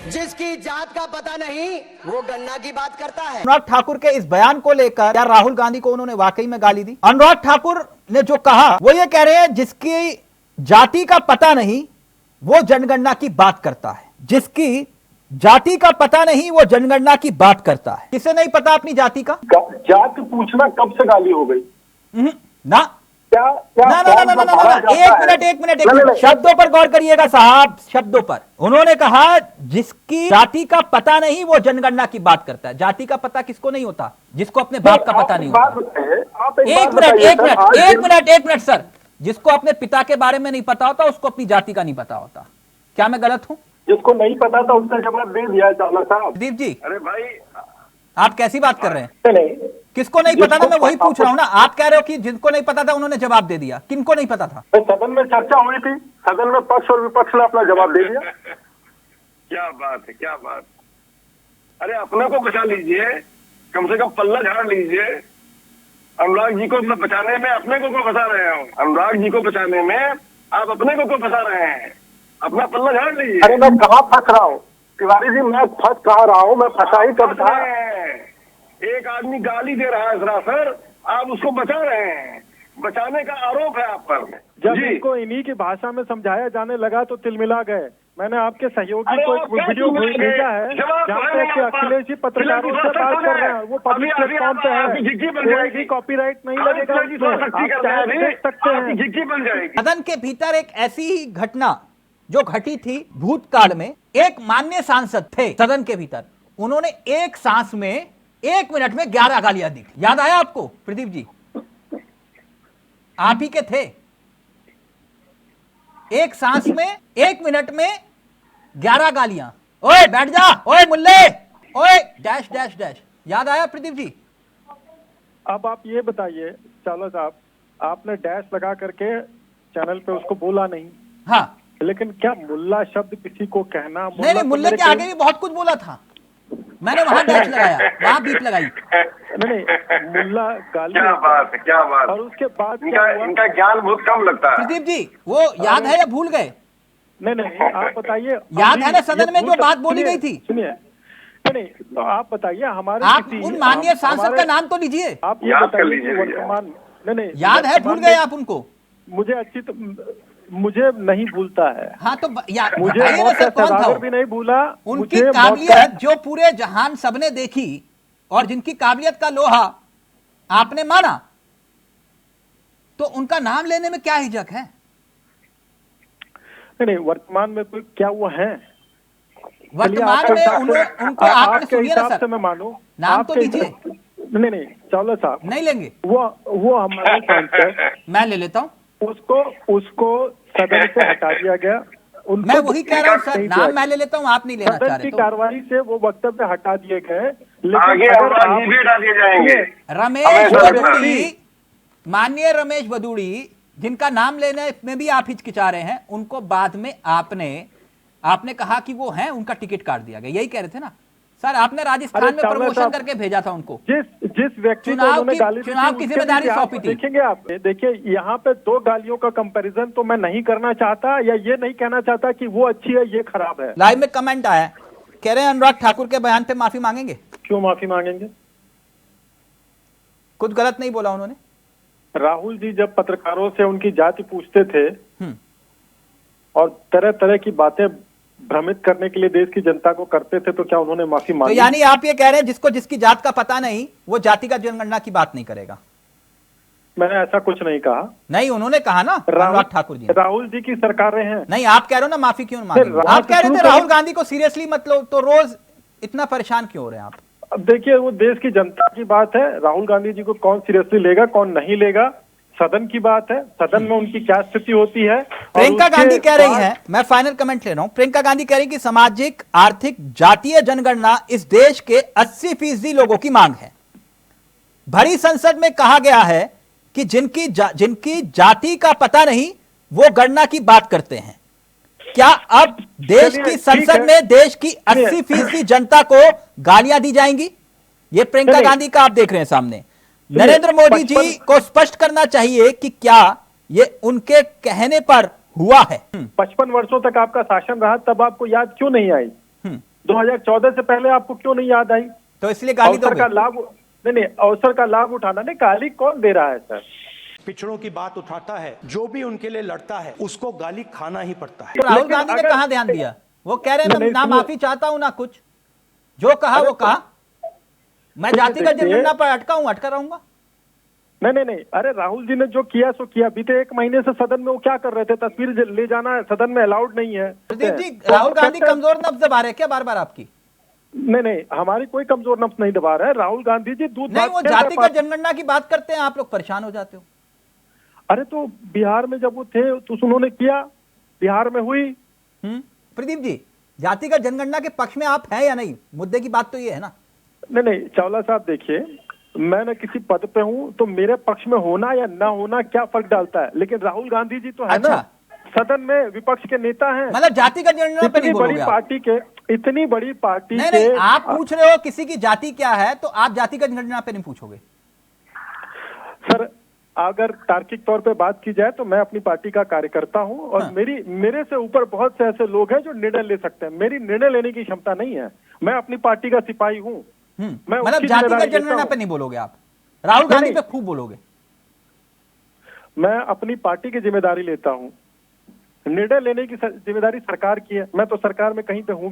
जिसकी जात का पता नहीं वो गन्ना की बात करता है। अनुराग ठाकुर के इस बयान को लेकर क्या राहुल गांधी को उन्होंने वाकई में गाली दी? अनुराग ठाकुर ने जो कहा वो ये कह रहे हैं जिसकी जाति का पता नहीं वो जनगणना की बात करता है। जिसकी जाति का पता नहीं वो जनगणना की बात करता है। किसे नहीं पता अपनी जाति का? जाति पूछना कब से गाली हो गई? ना क्या ना ना ना ना ना, एक मिनट शब्दों पर गौर करिएगा साहब, शब्दों पर। उन्होंने कहा जिसकी जाति का पता नहीं वो जनगणना की बात करता है। जाति का पता किसको नहीं होता? जिसको अपने बाप का पता नहीं होता। एक मिनट सर, जिसको अपने पिता के बारे में नहीं पता होता उसको अपनी जाति का नहीं पता होता। क्या मैं गलत हूं? जिसको नहीं पता था उसका जवाब दे दिया चावला साहब। दीप जी, अरे भाई आप कैसी बात कर रहे हैं? नहीं, किसको नहीं पता था? मैं वही पूछ रहा हूं ना। आप कह रहे हो कि जिनको नहीं पता था उन्होंने जवाब दे दिया। किनको नहीं पता था? सदन में चर्चा हुई थी, सदन में पक्ष और विपक्ष ने अपना जवाब दे दिया। क्या बात है, क्या बात। अरे अपने को बचा लीजिए, कम से कम पल्ला झाड़ लीजिए। अनुराग जी को बचाने में अपने को फंसा रहे हो। अनुराग जी को बचाने में आप अपने को फंसा रहे हैं। अपना पल्ला झाड़ लीजिए। अरे मैं कहाँ फंस रहा हूँ तिवारी जी? मैं फंस कहाँ रहा हूँ? मैं फंसा ही कब था? एक आदमी गाली दे रहा है सरासर, आप उसको बचा रहे हैं। बचाने का आरोप है आप पर। जब इनको इन्हीं की भाषा में समझाया जाने लगा तो तिलमिला गए। मैंने आपके सहयोगी को एक वीडियो भेजा है जहाँ पे अखिलेश जी पत्रकारों से बात कर रहे हैं। वो पब्लिक प्लेटफॉर्म पे है, कोई भी कॉपीराइट नहीं लगेगा उसमें, आप देख सकते हैं। सदन के भीतर एक ऐसी ही घटना जो घटी थी भूतकाल में, एक माननीय सांसद थे सदन के भीतर, उन्होंने एक सांस में 1 मिनट में 11 गालियां दी। याद आया आपको प्रदीप जी? आप ही के थे। एक सांस में 1 मिनट में 11 गालियां। ओए बैठ जा, ओए मुल्ले, ओए डैश डैश डैश। याद आया प्रदीप जी? अब आप ये बताइए चावला साहब, आपने डैश लगा करके चैनल पे उसको बोला नहीं, हाँ, लेकिन क्या मुल्ला शब्द किसी को कहना? नहीं, मुल्ले के आगे भी बहुत कुछ बोला था। मैंने वहां डैश लगाया, वहां बीप लगाई। नहीं, मुल्ला गाली। क्या बात है, क्या बात। और उसके बाद इनका ज्ञान बहुत कम लगता है। प्रदीप जी, वो याद है या भूल गए? नहीं, आप बताइए। याद है ना सदन में जो बात बोली गई थी? सुनिए, नहीं तो आप बताइए हमारे। आप उन माननीय सांसद का नाम तो लीजिए। आप ये बताइए वर्तमान। नहीं, याद है, भूल गए आप उनको? मुझे नहीं भूलता है। हाँ तो मुझे कौन था? भी नहीं भूला। उनकी काबिलियत जो पूरे जहान सबने देखी और जिनकी काबिलियत का लोहा आपने माना, तो उनका नाम लेने में क्या हिचक है? नहीं, वर्तमान में कोई क्या वो है? वर्तमान में उनको आपने सुनिए ना सर, मैं मानू नाम तो लीजिए। नहीं चावला साहब नहीं लेंगे? वो हमारे सांसद, मैं ले लेता हूँ। उसको सदन से हटा दिया गया। मैं वही कह रहा हूँ सर, नाम मैं ले लेता हूँ, आप नहीं लेना चाह रहे। सदन की कार्रवाई से वो वक्तव्य हटा दिए गए, आगे हटा दिए जाएंगे। रमेश बदूड़ी, माननीय रमेश बदूड़ी, जिनका नाम लेने में भी आप हिचकिचा रहे हैं, उनको बाद में आपने कहा कि वो हैं, उनका टिकट काट दिया गया। यही कह रहे थे ना सर? आपने राजस्थान में प्रमोशन करके भेजा था उनको। जिस व्यक्ति को उन्होंने गाली दी, चुनाव की जिम्मेदारी सौंपी थी। देखेंगे आप, देखिए यहाँ पे 2 गालियों का कंपैरिजन तो मैं नहीं करना चाहता, या ये नहीं कहना चाहता कि वो अच्छी है ये खराब है। लाइव में कमेंट आया, कह रहे हैं अनुराग ठाकुर के बयान पे माफी मांगेंगे। क्यों माफी मांगेंगे? कुछ गलत नहीं बोला उन्होंने। राहुल जी जब पत्रकारों से उनकी जाति पूछते थे और तरह तरह की बातें भ्रमित करने के लिए देश की जनता को करते थे, तो क्या उन्होंने माफी मांगी? तो यानी आप ये कह रहे हैं जिसको जिसकी जात का पता नहीं वो जाति का जनगणना की बात नहीं करेगा? मैंने ऐसा कुछ नहीं कहा। नहीं, उन्होंने कहा ना अनुराग ठाकुर जी। राहुल जी की सरकारें हैं। नहीं, आप कह रहे हो ना माफी क्यों मांगेंगे? आप कह रहे थे राहुल गांधी को सीरियसली मत लो, तो रोज इतना परेशान क्यों हो रहे हैं आप? अब देखिए, वो देश की जनता की बात है। राहुल गांधी जी को कौन सीरियसली लेगा, कौन नहीं लेगा, सदन की बात है। सदन में उनकी क्या स्थिति होती है। प्रियंका गांधी कह रही है, मैं फाइनल कमेंट ले रहा हूं, प्रियंका गांधी कह रही कि सामाजिक आर्थिक जातीय जनगणना इस देश के 80% लोगों की मांग है। भरी संसद में कहा गया है कि जिनकी जाति का पता नहीं वो गणना की बात करते हैं। क्या अब देश की संसद में देश की 80% जनता को गालियां दी जाएंगी? ये प्रियंका गांधी का आप देख रहे हैं सामने। नरेंद्र मोदी जी को स्पष्ट करना चाहिए कि क्या ये उनके कहने पर हुआ है। 55 वर्षों तक आपका शासन रहा, तब आपको याद क्यों नहीं आई? 2014 से पहले आपको क्यों नहीं याद आई? तो इसलिए गाली अवसर का दोगे? लाभ नहीं, अवसर का लाभ उठाना नहीं, गाली कौन दे रहा है सर? पिछड़ों की बात उठाता है, जो भी उनके लिए लड़ता है उसको गाली खाना ही पड़ता है। तो राहुल लेकिन गांधी ने अगर- कहां ध्यान दिया? वो कह रहे हैं नहीं, मैं ना सुनिए। माफी चाहता हूं ना कुछ, जो कहा वो कहा, मैं जातिगत देखिए- जनगणना पर अटका रहूंगा। नहीं, अरे राहुल जी ने जो किया सो किया। बीते 1 महीने से सदन में वो क्या कर रहे थे? तस्वीर ले जाना सदन में अलाउड नहीं है। प्रदीप जी, तो राहुल आप गांधी कहते हैं- कमजोर नब्ज दबा रहे हैं क्या बार बार आपकी? नहीं, हमारी कोई कमजोर नफ्स नहीं दबा रहा है। राहुल गांधी जी दूध नहीं, भात वो खेल रहे जातिगत पार्टी- जनगणना की बात करते हैं, आप लोग परेशान हो जाते हो। अरे तो बिहार में जब वो थे तो उन्होंने किया, बिहार में हुई। प्रदीप जी, जातिगत जनगणना के पक्ष में आप हैं या नहीं? मुद्दे की बात तो ये है ना। नहीं, चावला साहब देखिए, मैं न किसी पद पे हूं तो मेरे पक्ष में होना या ना होना क्या फर्क डालता है? लेकिन राहुल गांधी जी तो है ना, सदन में विपक्ष के नेता हैं। मतलब जातिगत जनगणना पे इतनी नहीं बड़ी बोलोगे आप? पार्टी के, इतनी बड़ी पार्टी नहीं के नहीं, आप पूछ रहे हो किसी की जाति क्या है, तो आप जातिगत जनगणना पे नहीं पूछोगे। सर, अगर तार्किक तौर पे बात की जाए तो मैं अपनी पार्टी का कार्यकर्ता हूं और हाँ। मेरे से ऊपर बहुत से ऐसे लोग हैं जो निर्णय ले सकते हैं। मेरी निर्णय लेने की क्षमता नहीं है। मैं अपनी पार्टी का सिपाही हूं। मैं मतलब उसकी जातिगत जिम्मेदारी लेता जनगणना हूं। पे नहीं बोलोगे आप, राहुल गांधी नहीं। पे खूब बोलोगे। मैं अपनी पार्टी की जिम्मेदारी लेता हूं। निर्णय लेने की जिम्मेदारी सरकार की है। मैं तो सरकार में कहीं पे हूं भी